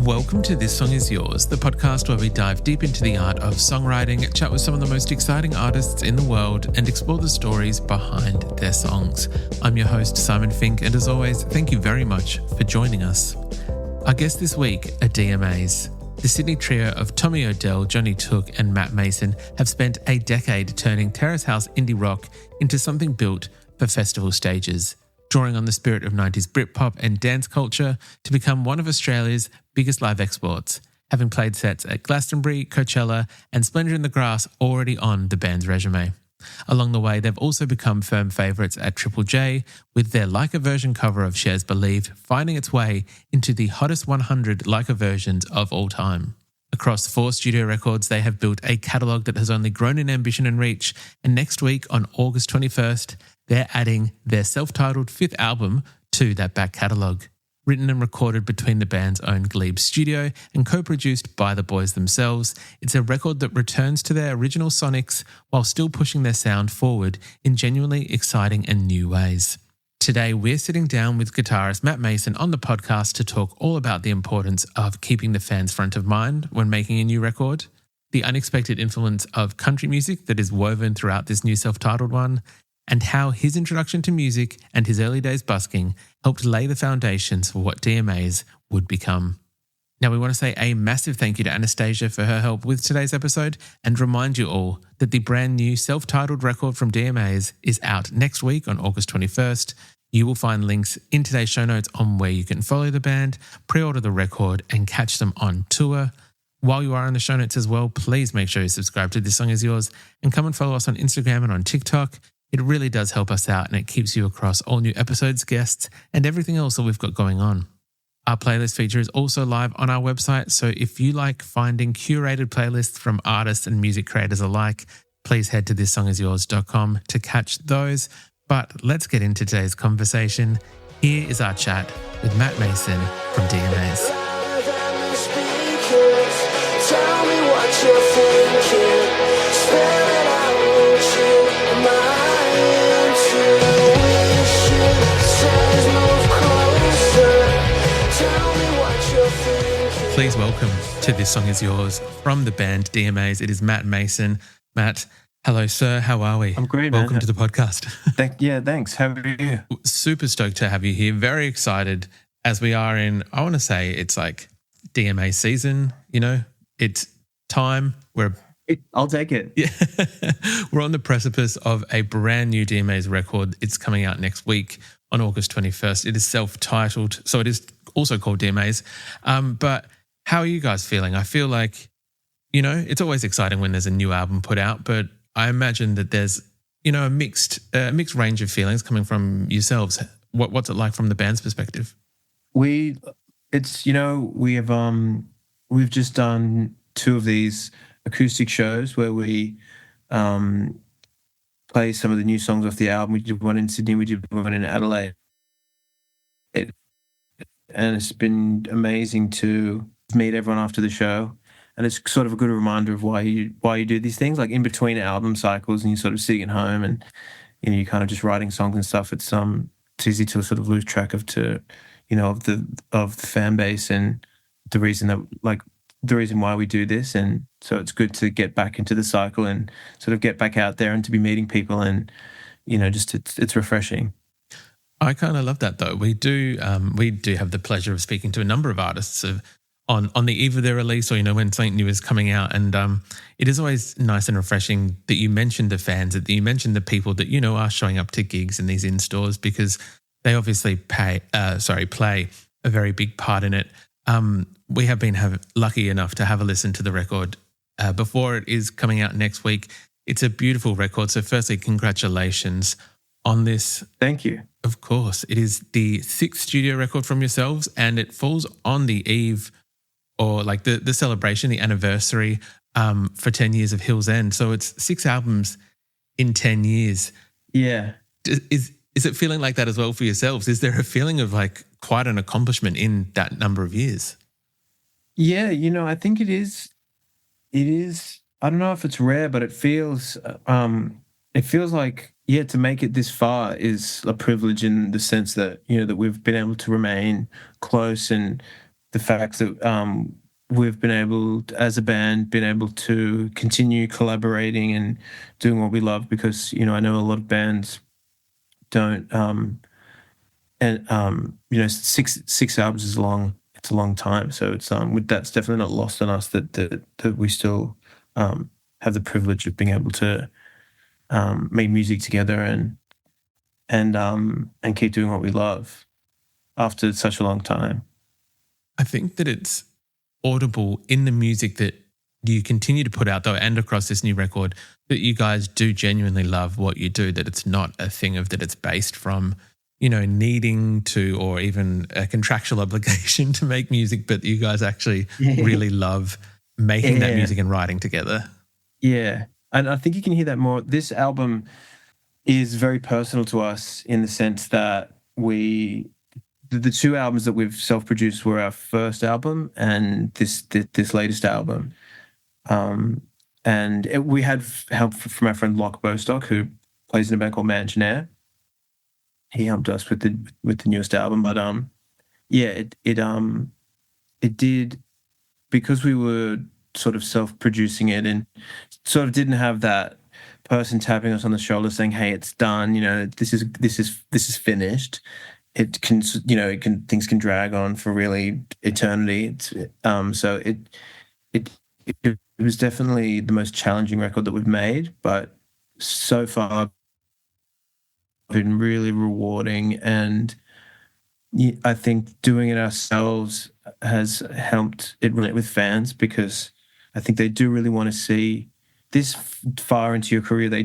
Welcome to This Song Is Yours, the podcast where we dive deep into the art of songwriting, chat with some of the most exciting artists in the world, and explore the stories behind their songs. I'm your host, Simon Fink, and as always, thank you very much for joining us. Our guests this week are Dma'S. The Sydney trio of Tommy O'Dell, Johnny Took, and Matt Mason have spent a decade turning terrace house indie rock into something built for festival stages, drawing on the spirit of 90s Britpop and dance culture to become one of Australia's biggest live exports, having played sets at Glastonbury, Coachella, and Splendour in the Grass already on the band's resume. Along the way, they've also become firm favourites at Triple J, with their Like a Version cover of Cher's Believed finding its way into the hottest 100 Like a Versions of all time. Across 4 studio records, they have built a catalogue that has only grown in ambition and reach, and next week, on August 21st, they're adding their self-titled 5th album to that back catalogue. Written and recorded between the band's own Glebe studio and co-produced by the boys themselves, it's a record that returns to their original sonics while still pushing their sound forward in genuinely exciting and new ways. Today, we're sitting down with guitarist Matt Mason on the podcast to talk all about the importance of keeping the fans front of mind when making a new record, the unexpected influence of country music that is woven throughout this new self-titled one, and how his introduction to music and his early days busking helped lay the foundations for what Dma'S would become. Now, we want to say a massive thank you to Anastasia for her help with today's episode and remind you all that the brand new self-titled record from Dma'S is out next week on August 21st. You will find links in today's show notes on where you can follow the band, pre-order the record, and catch them on tour. While you are in the show notes as well, please make sure you subscribe to This Song Is Yours and come and follow us on Instagram and on TikTok. It really does help us out and it keeps you across all new episodes, guests, and everything else that we've got going on. Our playlist feature is also live on our website, so if you like finding curated playlists from artists and music creators alike, please head to thissongisyours.com to catch those. But let's get into today's conversation. Here is our chat with Matt Mason from Dma'S. Tell me what you're thinking. Spell it out, won't you? Am I intuition says move closer. Tell me what you're thinking. Please welcome to This Song Is Yours from the band Dma'S. It is Matt Mason. Matt, hello, sir. How are we? I'm great, man. Welcome to the podcast. Thanks. How are you? Super stoked to have you here. Very excited as we are in, I want to say it's like DMA season, you know, it's time. I'll take it. Yeah. We're on the precipice of a brand new Dma'S record. It's coming out next week on August 21st. It is self-titled, so it is also called Dma'S. But how are you guys feeling? I feel like, you know, it's always exciting when there's a new album put out, but I imagine that there's, you know, a mixed range of feelings coming from yourselves. What's it like from the band's perspective? We've just done 2 of these acoustic shows where we play some of the new songs off the album. We did one in Sydney, we did one in Adelaide. And it's been amazing to meet everyone after the show. And it's sort of a good reminder of why you do these things, like in between album cycles, and you're sort of sitting at home and, you know, you're kind of just writing songs and stuff. It's easy to sort of lose track of the fan base and the reason why we do this. And so it's good to get back into the cycle and sort of get back out there and to be meeting people, and, you know, just it's refreshing. I kind of love that though. We do have the pleasure of speaking to a number of artists on the eve of their release, or, you know, when something new is coming out, and it is always nice and refreshing that you mentioned the fans, that you mentioned the people that, you know, are showing up to gigs in these in-stores, because they obviously play a very big part in it. We have been lucky enough to have a listen to the record before it is coming out next week. It's a beautiful record. So firstly, congratulations on this. Thank you. Of course. It is the 6th studio record from yourselves, and it falls on the eve, or like the celebration, the anniversary for 10 years of Hill's End. So it's 6 albums in 10 years. Yeah. Is it feeling like that as well for yourselves? Is there a feeling of like quite an accomplishment in that number of years? Yeah, you know, I think it is. I don't know if it's rare, but it feels like, yeah, to make it this far is a privilege, in the sense that, you know, that we've been able to remain close and the fact that we've been able, as a band, been able to continue collaborating and doing what we love, because I know a lot of bands don't. And six albums is long. It's a long time, so it's that's definitely not lost on us that we still have the privilege of being able to make music together and keep doing what we love after such a long time. I think that it's audible in the music that you continue to put out, though, and across this new record, that you guys do genuinely love what you do, that it's not a thing of that it's based from, needing to, or even a contractual obligation to make music, but you guys actually really love making that music and writing together. Yeah. And I think you can hear that more. This album is very personal to us in the sense that the two albums that we've self-produced were our first album and this latest album. We had help from our friend Locke Bostock, who plays in a band called Mansionaire. He helped us with the newest album, but it did, because we were sort of self-producing it and sort of didn't have that person tapping us on the shoulder saying, "Hey, it's done. This is finished." It can, things can drag on for really eternity. So it was definitely the most challenging record that we've made, but so far been really rewarding, and I think doing it ourselves has helped it relate with fans, because I think they do really want to see this far into your career. They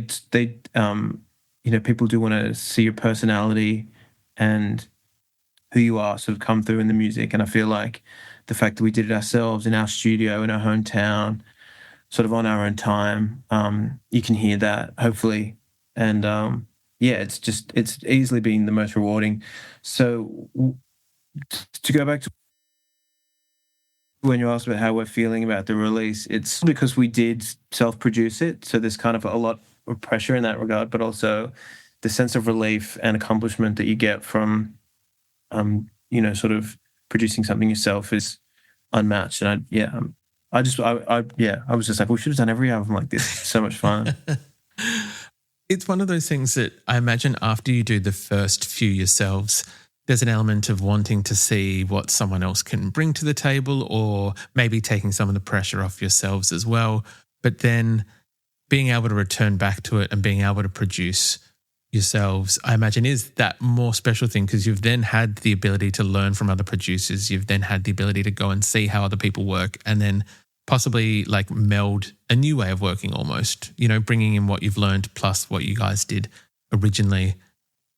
people do want to see your personality and who you are sort of come through in the music. And I feel like the fact that we did it ourselves in our studio in our hometown, sort of on our own time, you can hear that hopefully, and it's easily been the most rewarding. So to go back to when you asked about how we're feeling about the release, it's because we did self-produce it, so there's kind of a lot of pressure in that regard, but also the sense of relief and accomplishment that you get from sort of producing something yourself is unmatched. And I was just like, we should have done every album like this. It's so much fun. It's one of those things that I imagine after you do the first few yourselves, there's an element of wanting to see what someone else can bring to the table, or maybe taking some of the pressure off yourselves as well. But then being able to return back to it and being able to produce yourselves, I imagine, is that more special thing, because you've then had the ability to learn from other producers. You've then had the ability to go and see how other people work, and then possibly like meld a new way of working almost, bringing in what you've learned plus what you guys did originally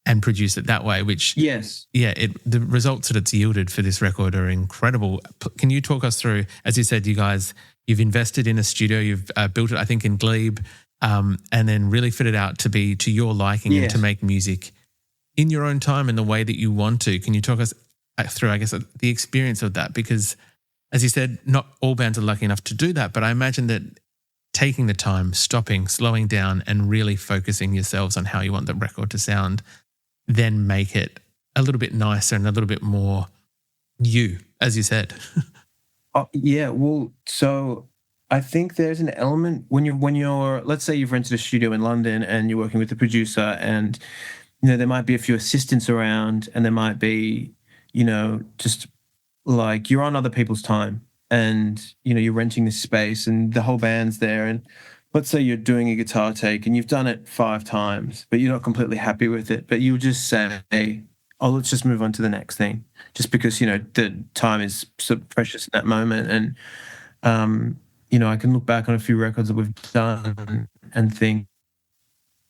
and produce it that way, which, yes. Yeah, the results that it's yielded for this record are incredible. Can you talk us through, as you said, you've invested in a studio, you've built it, I think, in Glebe, and then really fit it out to be to your liking, yes, and to make music in your own time in the way that you want to. Can you talk us through, I guess, the experience of that? Because, as you said, not all bands are lucky enough to do that, but I imagine that taking the time, stopping, slowing down, and really focusing yourselves on how you want the record to sound, then make it a little bit nicer and a little bit more you, as you said. So I think there's an element when you're, let's say you've rented a studio in London and you're working with the producer, and there might be a few assistants around, and there might be, just like you're on other people's time, and you're renting this space and the whole band's there, and let's say you're doing a guitar take and you've done it 5 times, but you're not completely happy with it, but you just say, "Oh, let's just move on to the next thing," just because the time is so precious in that moment. And I can look back on a few records that we've done and think,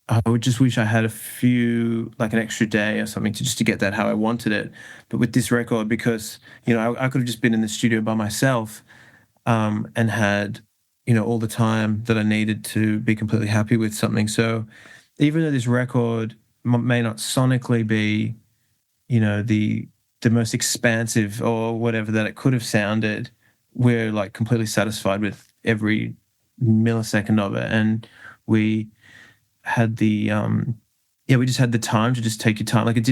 I would just wish I had a few, like an extra day or something to get that how I wanted it. But with this record, because I could have just been in the studio by myself and had all the time that I needed to be completely happy with something. So even though this record may not sonically be the most expansive or whatever that it could have sounded, we're like completely satisfied with every millisecond of it. And we had we just had the time to just take your time. Like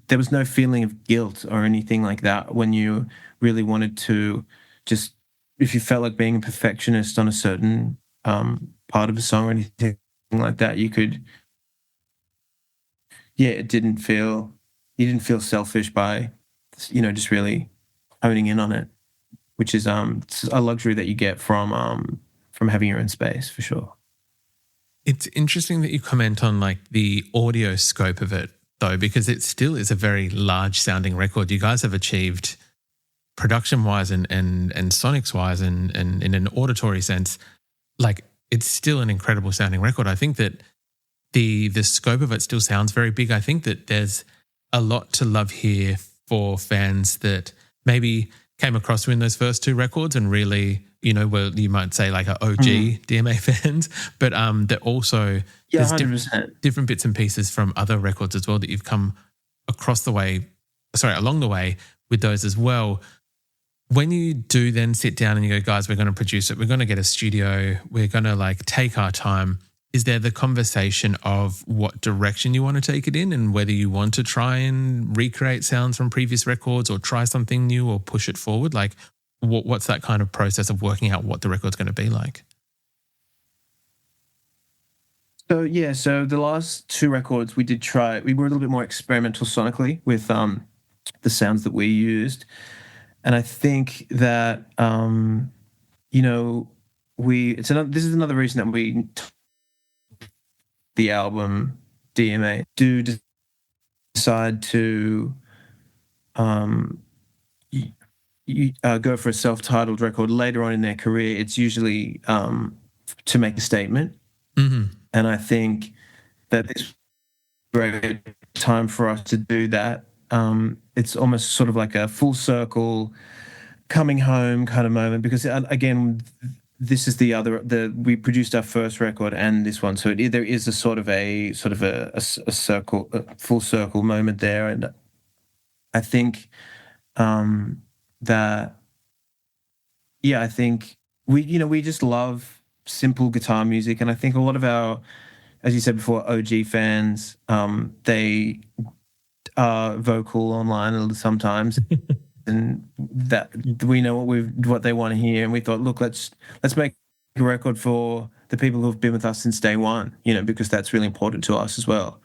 there was no feeling of guilt or anything like that when you really wanted to just, if you felt like being a perfectionist on a certain part of a song or anything like that, you could, you didn't feel selfish by, just really honing in on it, which is it's a luxury that you get from having your own space, for sure. It's interesting that you comment on like the audio scope of it, though, because it still is a very large sounding record. You guys have achieved production wise and sonics wise and in an auditory sense, like it's still an incredible sounding record. I think that the scope of it still sounds very big. I think that there's a lot to love here for fans that maybe came across you in those first two records and really, well, you might say like a OG DMA fans, but that also there's 100%. different bits and pieces from other records as well that you've come along the way with those as well. When you do then sit down and you go, guys, we're going to produce it, we're going to get a studio, we're going to like take our time, is there the conversation of what direction you want to take it in and whether you want to try and recreate sounds from previous records or try something new or push it forward? Like what's that kind of process of working out what the record's going to be like? So the last two records we did try, we were a little bit more experimental sonically with the sounds that we used. And I think that, this is another reason that we the album DMA do decide to go for a self-titled record later on in their career. It's usually to make a statement. Mm-hmm. And I think that this is a great time for us to do that. It's almost sort of like a full circle coming home kind of moment, because again, this is we produced our first record and this one, so there is a circle, a full circle moment there. And I think I think we just love simple guitar music, and I think a lot of our, as you said before, OG fans, they are vocal online sometimes. And that we know what they want to hear, and we thought, look, let's make a record for the people who've been with us since day one, because that's really important to us as well.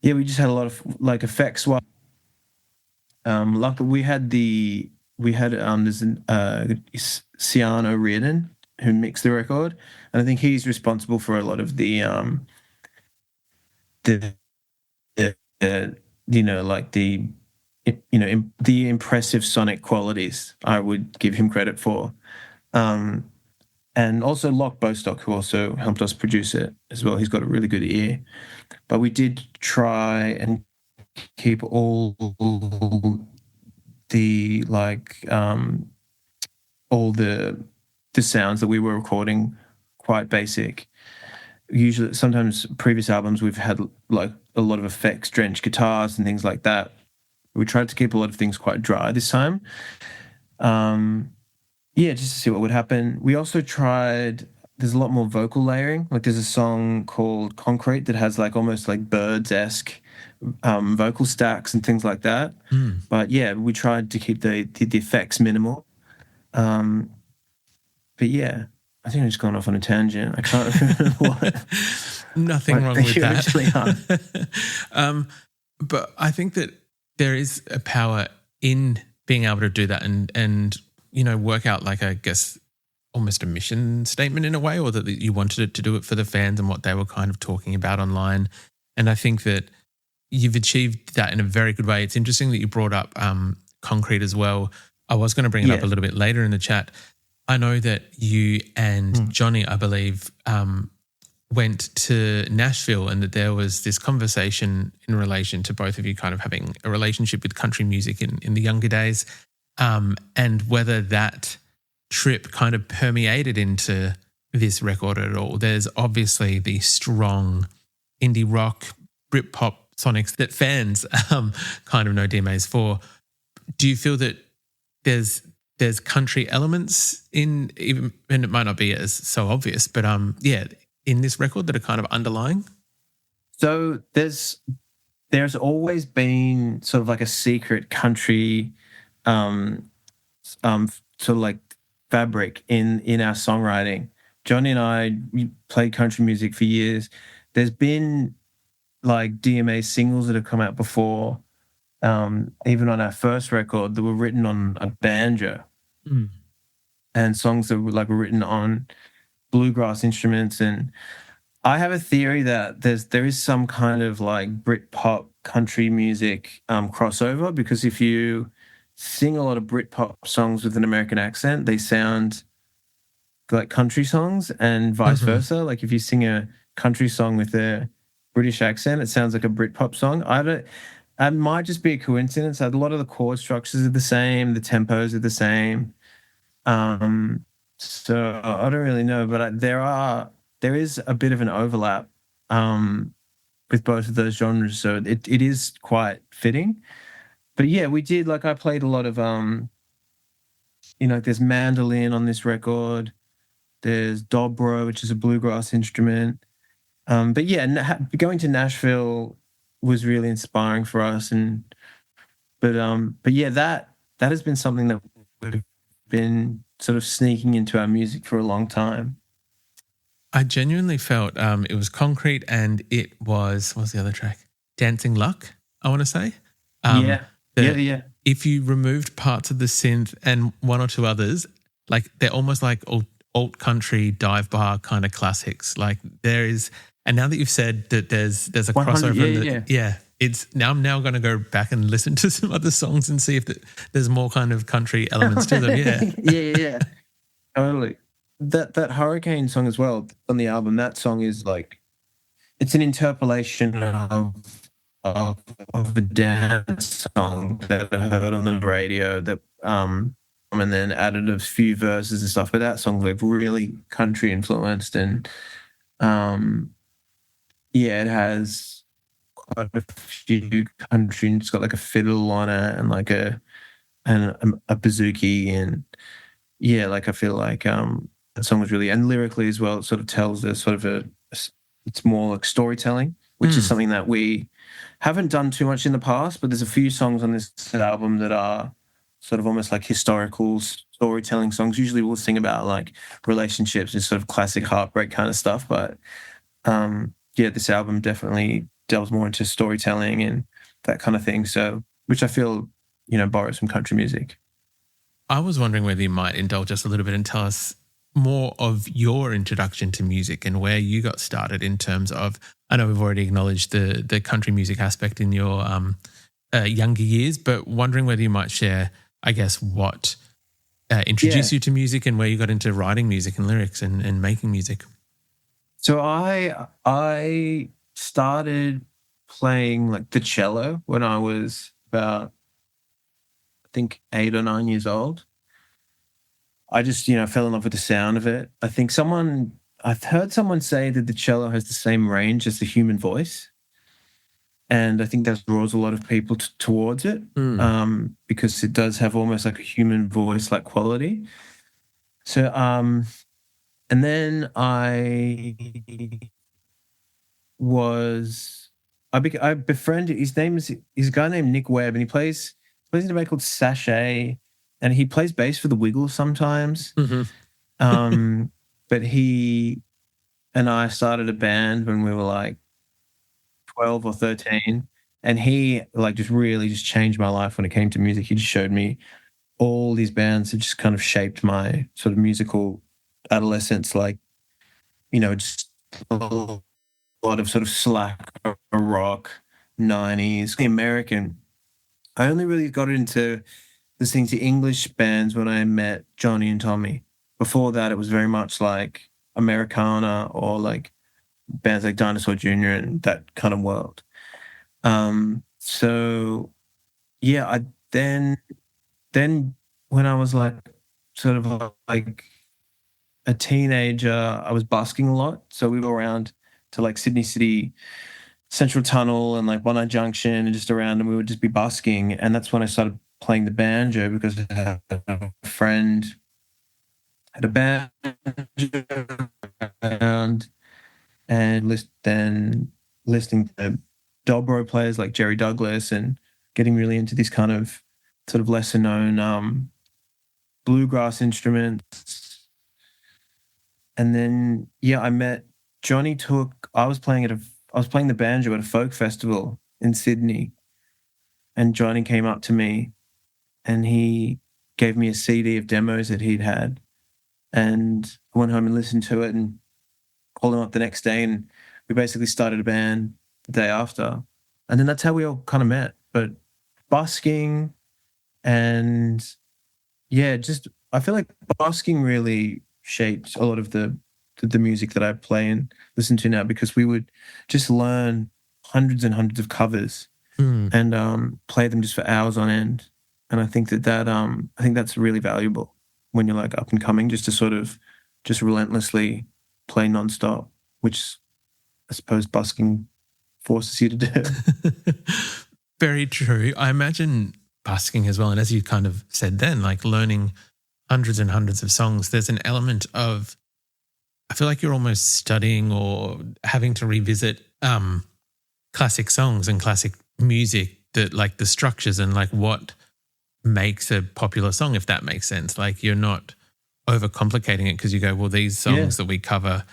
Yeah, we just had a lot of like effects. Luckily we had there's Sian O'Riordan who mixed the record, and I think he's responsible for a lot of the the impressive sonic qualities. I would give him credit for. And also Locke Bostock, who also helped us produce it as well. He's got a really good ear. But we did try and keep all the sounds that we were recording quite basic. Usually, sometimes previous albums we've had like a lot of effects, drenched guitars and things like that. We tried to keep a lot of things quite dry this time. Just to see what would happen. We also tried, there's a lot more vocal layering. Like there's a song called Concrete that has like almost like Birds-esque vocal stacks and things like that. But yeah, we tried to keep the effects minimal. But yeah, I think I've just gone off on a tangent. I can't remember what. Nothing wrong with that. But I think that there is a power in being able to do that and work out like, I guess, almost a mission statement in a way, or that you wanted to do it for the fans and what they were kind of talking about online. And I think that you've achieved that in a very good way. It's interesting that you brought up Concrete as well. I was going to bring it up a little bit later in the chat. I know that you and Johnny, I believe, went to Nashville, and that there was this conversation in relation to both of you kind of having a relationship with country music in the younger days, and whether that trip kind of permeated into this record at all. There's obviously the strong indie rock, Britpop sonics that fans kind of know Dma'S for. Do you feel that there's country elements in, even, and it might not be as so obvious, but in this record that are kind of underlying? So there's always been sort of like a secret country um, sort of like fabric in our songwriting. Johnny and I we played country music for years. There's been like Dma'S singles that have come out before, even on our first record, that were written on a banjo, and songs that were written on bluegrass instruments. And I have a theory that there is some kind of like Britpop country music crossover, because if you sing a lot of Britpop songs with an American accent, they sound like country songs, and vice versa. Like if you sing a country song with a British accent, it sounds like a Britpop song. I don't. It might just be a coincidence. A lot of the chord structures are the same, the tempos are the same. So I don't really know, but there is a bit of an overlap with both of those genres. So it is quite fitting. But yeah, we did, like, I played a lot of there's mandolin on this record. There's dobro, which is a bluegrass instrument. But yeah, going to Nashville was really inspiring for us. But yeah, that has been something that we've been sort of sneaking into our music for a long time. I genuinely felt it was Concrete, and it was, what was the other track? Dancing Luck, I want to say. Yeah. If you removed parts of the synth and one or two others, like they're almost like alt country dive bar kind of classics. Like there is, and now that you've said that there's a crossover, I'm now going to go back and listen to some other songs and see if there's more kind of country elements to them. Yeah, totally. That Hurricane song as well on the album. That song is like, it's an interpolation of a dance song that I heard on the radio that and then added a few verses and stuff. But that song's like really country influenced, and it has quite a few country. It's got like a fiddle on it and like a bouzouki, and yeah, like I feel like that song was really, and lyrically as well, it sort of tells a sort of it's more like storytelling, which is something that we haven't done too much in the past. But there's a few songs on this album that are sort of almost like historical storytelling songs. Usually we'll sing about like relationships and sort of classic heartbreak kind of stuff. But this album definitely delves more into storytelling and that kind of thing. So, which I feel, borrows from country music. I was wondering whether you might indulge us a little bit and tell us more of your introduction to music and where you got started in terms of, I know we've already acknowledged the country music aspect in your younger years, but wondering whether you might share, I guess, what introduced you to music and where you got into writing music and lyrics and making music. So I started playing like the cello when I was about, I think, 8 or 9 years old. I just, fell in love with the sound of it. I've heard someone say that the cello has the same range as the human voice. And I think that draws a lot of people towards it because it does have almost like a human voice like quality. So, and then I befriended, he's a guy named Nick Webb, and he plays in a band called Sachet, and he plays bass for the Wiggles sometimes. But he and I started a band when we were like 12 or 13, and he like just changed my life when it came to music. He just showed me all these bands that just kind of shaped my sort of musical adolescence, like, just a lot of sort of slack rock, 90s, the American. I only really got into listening to English bands when I met Johnny and Tommy. Before that, it was very much like Americana or like bands like Dinosaur Jr. and that kind of world. So yeah, I then when I was like sort of like a teenager, I was busking a lot. So we were around to like Sydney City Central Tunnel and like Bondi Junction and just around, and we would just be busking. And that's when I started playing the banjo, because I had a friend had a banjo around, and then listening to dobro players like Jerry Douglas and getting really into this kind of sort of lesser known bluegrass instruments. And then I met Johnny. I was playing the banjo at a folk festival in Sydney, and Johnny came up to me and he gave me a CD of demos that he'd had, and I went home and listened to it and called him up the next day, and we basically started a band the day after. And then that's how we all kind of met. But busking and just I feel like busking really shaped a lot of the music that I play and listen to now, because we would just learn hundreds and hundreds of covers and play them just for hours on end. And I think I think that's really valuable when you're like up and coming, just to sort of just relentlessly play nonstop, which I suppose busking forces you to do. Very true. I imagine busking as well, and as you kind of said then, like learning hundreds and hundreds of songs, there's an element of, I feel like you're almost studying or having to revisit classic songs and classic music, that like the structures and like what makes a popular song, if that makes sense. Like you're not overcomplicating it because you go, well, these songs that we cover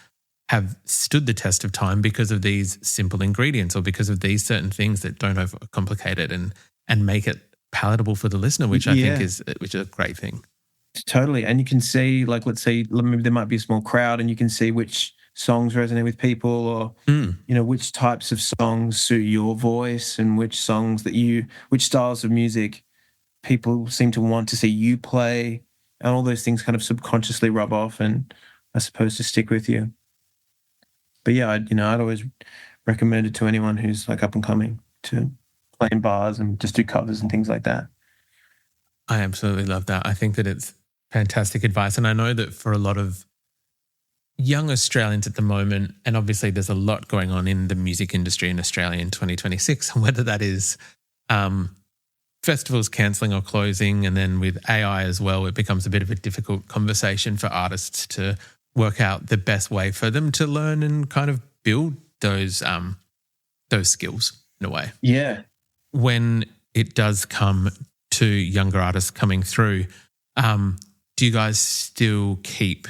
have stood the test of time because of these simple ingredients or because of these certain things that don't overcomplicate it and make it palatable for the listener, which I think is a great thing. Totally. And you can see, like, let's say maybe there might be a small crowd and you can see which songs resonate with people, or, which types of songs suit your voice, and which styles of music people seem to want to see you play, and all those things kind of subconsciously rub off and are supposed to stick with you. But I'd always recommend it to anyone who's like up and coming to play in bars and just do covers and things like that. I absolutely love that. I think that it's fantastic advice. And I know that for a lot of young Australians at the moment, and obviously there's a lot going on in the music industry in Australia in 2026, whether that is festivals cancelling or closing, and then with AI as well, it becomes a bit of a difficult conversation for artists to work out the best way for them to learn and kind of build those skills in a way. Yeah. When it does come to younger artists coming through, do you guys still keep,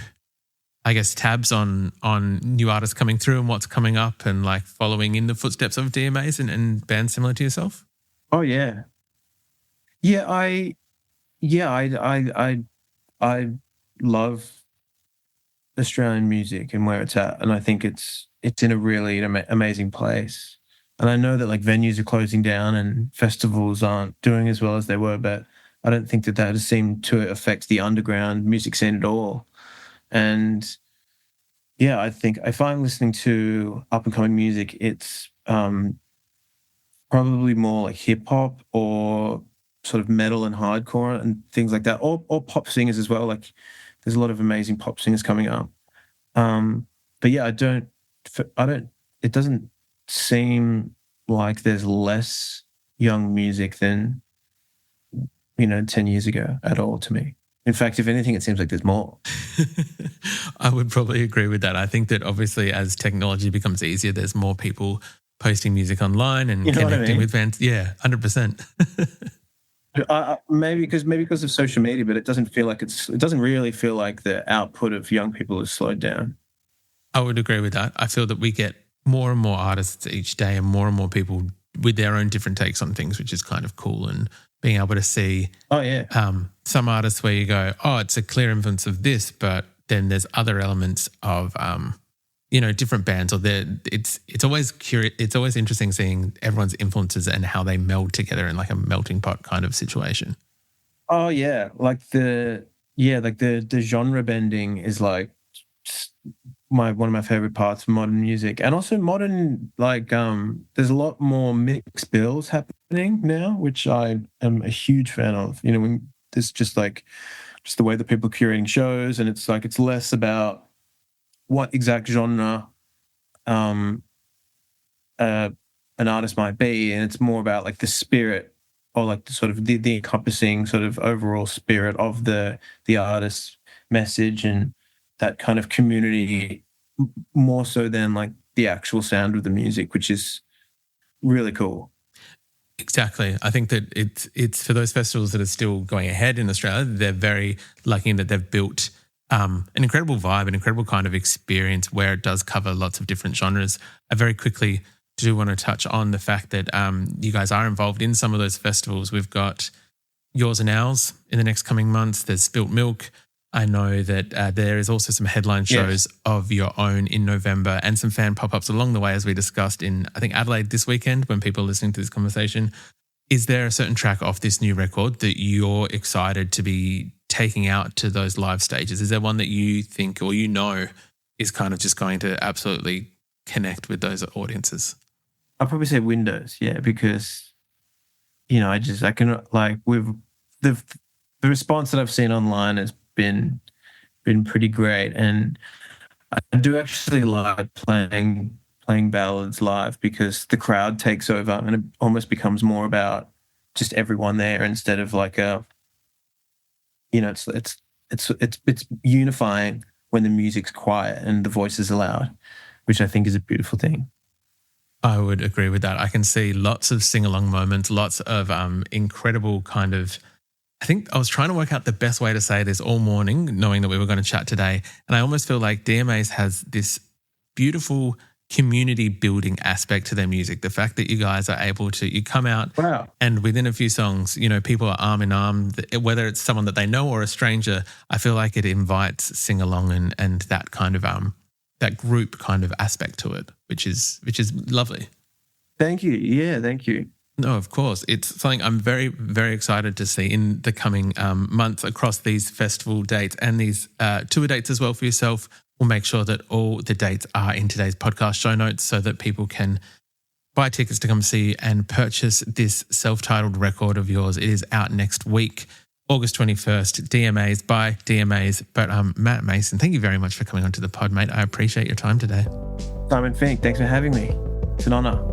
I guess, tabs on new artists coming through and what's coming up, and like following in the footsteps of Dma'S and bands similar to yourself? Oh yeah. Yeah, I love Australian music and where it's at, and I think it's in a really amazing place. And I know that like venues are closing down and festivals aren't doing as well as they were, but I don't think that has seemed to affect the underground music scene at all. And I think if I'm listening to up and coming music, it's probably more like hip hop or sort of metal and hardcore and things like that, or pop singers as well. Like there's a lot of amazing pop singers coming up. But I don't. It doesn't seem like there's less young music than 10 years ago at all to me. In fact, if anything, it seems like there's more. I would probably agree with that. I think that obviously as technology becomes easier, there's more people posting music online and connecting with fans. Yeah, 100%. Maybe because of social media, but it doesn't really feel like the output of young people has slowed down. I would agree with that. I feel that we get more and more artists each day and more people with their own different takes on things, which is kind of cool. And being able to see some artists where you go, oh, it's a clear influence of this, but then there's other elements of different bands, or it's always curious. It's always interesting seeing everyone's influences and how they meld together in like a melting pot kind of situation. Oh yeah, like the genre bending is like one of my favorite parts of modern music, and also modern there's a lot more mixed bills happening now, which I am a huge fan of. When there's just the way that people are curating shows, and it's less about what exact genre an artist might be, and it's more about like the spirit, or like the sort of the encompassing sort of overall spirit of the artist's message and that kind of community, more so than like the actual sound of the music, which is really cool. Exactly. I think that it's for those festivals that are still going ahead in Australia, they're very lucky in that they've built an incredible vibe, an incredible kind of experience where it does cover lots of different genres. I very quickly do want to touch on the fact that you guys are involved in some of those festivals. We've got Yours and Ours in the next coming months. There's Spilt Milk. I know that there is also some headline shows of your own in November and some fan pop-ups along the way, as we discussed in, I think, Adelaide this weekend when people are listening to this conversation. Is there a certain track off this new record that you're excited to be taking out to those live stages? Is there one that you think or you know is kind of just going to absolutely connect with those audiences? I'll probably say Windows, because, I can, like, with the response that I've seen online has been pretty great, and I do actually like playing ballads live because the crowd takes over and it almost becomes more about just everyone there instead of like it's unifying when the music's quiet and the voices are loud, which I think is a beautiful thing. I would agree with that. I can see lots of sing-along moments, lots of incredible kind of, I think I was trying to work out the best way to say this all morning, knowing that we were going to chat today. And I almost feel like Dma'S has this beautiful community building aspect to their music. The fact that you guys are able to, you come out and within a few songs, people are arm in arm, whether it's someone that they know or a stranger, I feel like it invites sing-along and that kind of, that group kind of aspect to it, which is lovely. Thank you. Yeah, thank you. No, of course. It's something I'm very, very excited to see in the coming months across these festival dates and these tour dates as well for yourself. We'll make sure that all the dates are in today's podcast show notes so that people can buy tickets to come see and purchase this self-titled record of yours. It is out next week, August 21st, Dma'S by Dma'S. But Matt Mason, thank you very much for coming onto the pod, mate. I appreciate your time today. Simon Fink, thanks for having me. It's an honour.